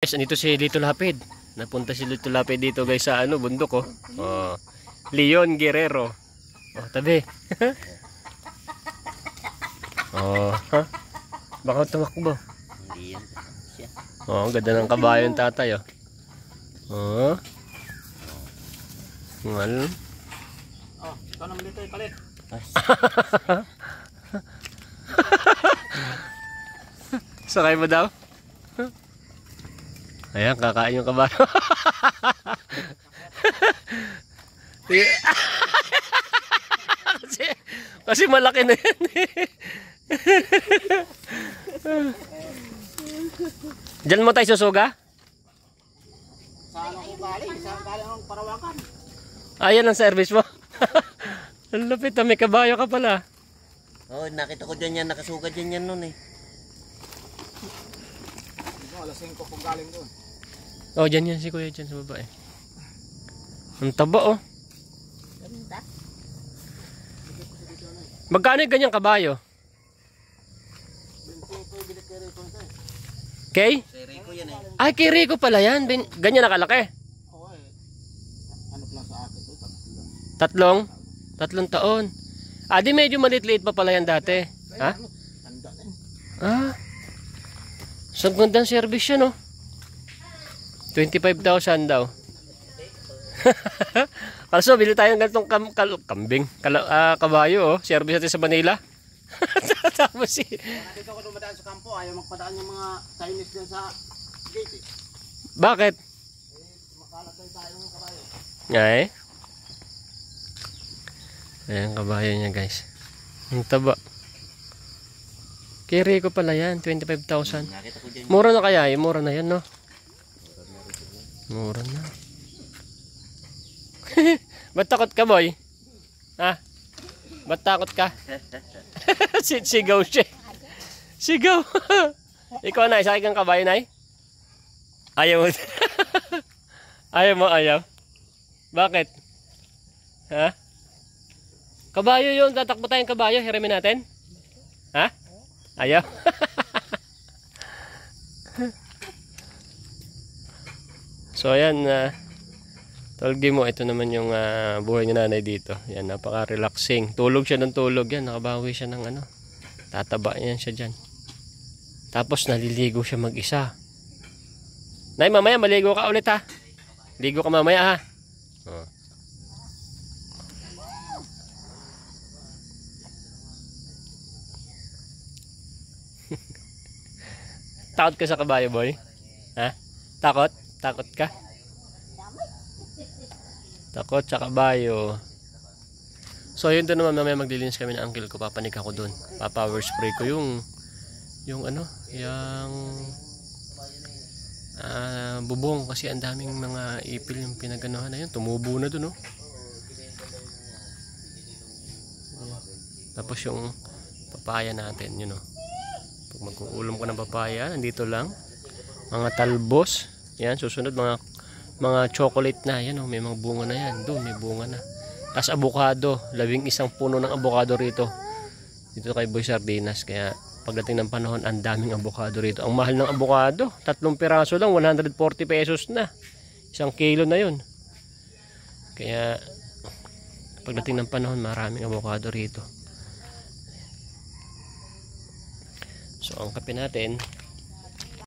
Guys, andito si Lito Lapid. Napunta si Lito Lapid dito guys sa ano, bundok oh. Oh. Leon Guerrero. Oh, tabi. Oh, ha? Baka tumakbo. Hindi yan. Siya. Oh, ganda ng kabayo ng tatay oh. Oh. Ngal. Oh, ito naman dito palit. Sakay mo daw? Ayan, kakain yung kabayo. kasi malaki na yan. Diyan mo tayo susuga? Saan ako galing? Saan galing ang Parawakan? Ayan ang service mo. Ang lupit, may kabayo ka pala. Oh, nakita ko dyan yan, nakasuga dyan yan nun eh. Alas 5 kung galing doon. Oh, dyan yan si kuya dyan sa baba eh. Ang taba oh. Ganda. Magkano yung ganyang kabayo? Kay? Kay Rico yan eh. Ay, kay Rico pala yan. Ganyan nakalaki. Oo eh. Ano lang sa akin ito? Tatlong taon. Ah, di medyo maliit-liit pa pala yan dati. Ha? Tanda na eh. Ah. Sa gandang service yan oh. 25,000 daw. Also, bili tayo ng ganitong kambing, kabayo oh. Service natin sa Manila. Tapos si... Nakita ko dumadaan sa kampo, ayaw magpadaan yung mga Chinese din sa gate eh. Bakit? Makalat na tayo ng kabayo. Ay. Ayan kabayo niya guys. Ang taba. Kay Rico pala yan, 25,000. Nakita ko dyan. Mura na kaya eh, mura na yan no? Mura na. Ba't takot ka boy? Ha? Ba't takot ka? Sigaw siya. Sigaw. Ikaw na, isakay kang kabayo na eh? Ayaw mo. Ayaw mo, ayaw. Bakit? Ha? Kabayo yun, tatakbo tayong kabayo, hiramin natin? Ha? Ayaw. So ayan, tolgi mo, ito naman yung buhay ni nanay dito. Yan, napaka-relaxing. Tulog siya ng tulog yan, nakabawi siya ng ano. Tataba yan siya dyan. Tapos naliligo siya mag-isa. Nay, mamaya maligo ka ulit ha. Ligo ka mamaya ha. Oh. Takot ka sa kabayo boy? Ha? Takot? Takot ka? Takot sa kabayo. So yun doon naman, mamaya maglilinis kami ng uncle ko. Papanik ako doon. Papower spray ko yung ano, yung bubong kasi ang daming mga ipil yung pinaganuhan na yun. Tumubo na doon, no? Tapos yung papaya natin, yun, no? Pag mag-uulam ko ng papaya, nandito lang. Mga talbos. Yan, susunod mga chocolate na. Yan, oh, may mga bunga na yan. Doon, may bunga na. Tapos avocado. 11 puno ng avocado rito. Dito kay Boy Sardinas. Kaya pagdating ng panahon, ang daming avocado rito. Ang mahal ng avocado. 3 piraso lang, 140 pesos na. 1 kilo na yun. Kaya pagdating ng panahon, maraming avocado rito. So ang kape natin,